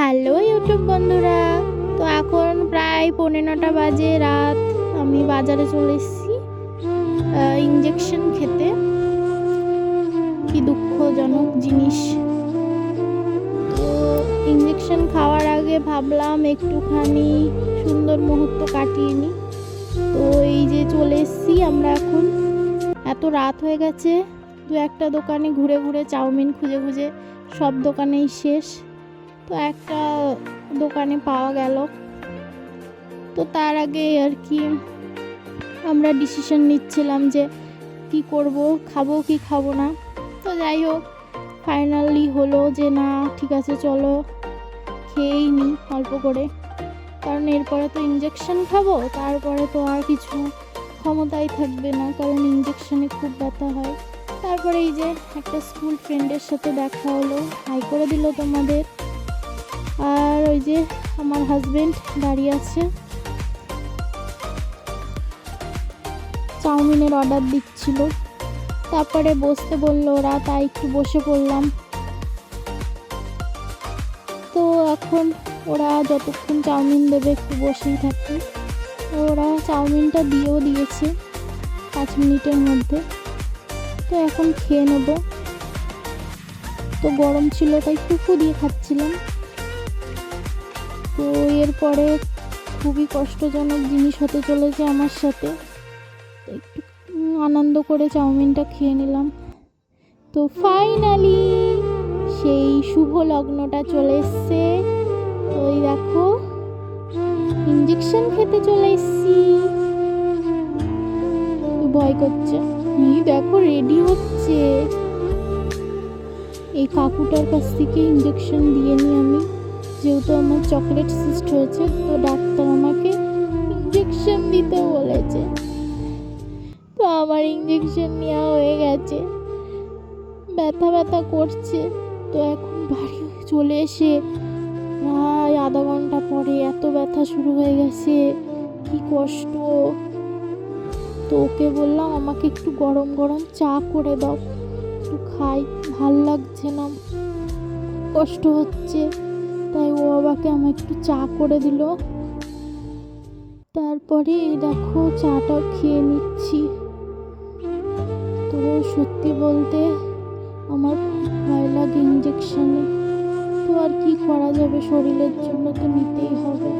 Hello YouTube বন্ধুরা, তো এখন প্রায় 9:30 বাজে রাত। আমি বাজারে চলে এসেছি ইঞ্জেকশন খেতে। কি দুঃখজনক জিনিস। তো ইঞ্জেকশন খাওয়ার আগে ভাবলাম একটুখানি সুন্দর মুহূর্ত কাটিয়ে নিই। তো এই যে চলে এসেছি আমরা এখন। এত রাত হয়ে গেছে, দু একটা দোকানে ঘুরে ঘুরে চাউমিন খুঁজে খুঁজে সব দোকানেই শেষ। তো একটা দোকানে পাওয়া গেল। তো তার আগে আর কি আমরা ডিসিশন নিচ্ছিলাম যে কি করব, খাবো কি খাবো না। তো যাই হোক, ফাইনালি হলো যে না, ঠিক আছে চলো খেয়েই নিই অল্প করে, কারণ এরপরে তো ইঞ্জেকশন খাবো, তারপরে তো আর কিছু ক্ষমতাই থাকবে না, কারণ ইঞ্জেকশনে খুব ব্যথা হয়। তারপরে এই যে একটা স্কুল ফ্রেন্ডের সাথে দেখা হলো, হাই করে দিল তোমাদের। আর ওই যে আমার হাজবেন্ড দাঁড়িয়ে আছে, চাউমিনের অর্ডার দিচ্ছিল। তারপরে বসতে বললো ওরা, তাই একটু বসে পড়লাম। তো এখন ওরা যতক্ষণ চাউমিন দেবে একটু বসেই থাকি। ওরা চাউমিনটা দিয়েও দিয়েছে 5 মিনিটের মধ্যে। তো এখন খেয়ে নেব। তো গরম ছিল তাই ফুফু দিয়ে খাচ্ছিলাম। তো এরপরে খুবই কষ্টজনক জিনিস হতে চলেছে আমার সাথে। একটু আনন্দ করে চাউমিনটা খেয়ে নিলাম। তো ফাইনালি সেই শুভ লগ্নটা চলে এসছে। তো এই দেখো ইঞ্জেকশন খেতে চলে এসছি। ভয় করছে, এই দেখো রেডি হচ্ছে। এই কাকুটার কাছ থেকে ইঞ্জেকশন দিয়ে নিই আমি, যেহেতু আমার চকলেট সিস্ট হয়েছে। তো ডাক্তার আমাকে ইঞ্জেকশন দিতে বলেছে। তো আমার ইঞ্জেকশন নেওয়া হয়ে গেছে, ব্যথা ব্যথা করছে। তো এখন বাড়ি চলে এসে প্রায় আধা ঘন্টা পরে এত ব্যথা শুরু হয়ে গেছে, কি কষ্ট। তো ওকে বললাম আমাকে একটু গরম গরম চা করে দাও, একটু খাই, ভাল লাগছে না, কষ্ট হচ্ছে। তাই ও বাবাকে আমাকে একটু চা করে দিল। তারপরে দেখো চাটাও খেয়ে নিচ্ছি। তো সত্যি বলতে আমার খুব ভয় লাগে ইঞ্জেকশনে। তো আর কি করা যাবে, শরীরের জন্য তো নিতেই হবে।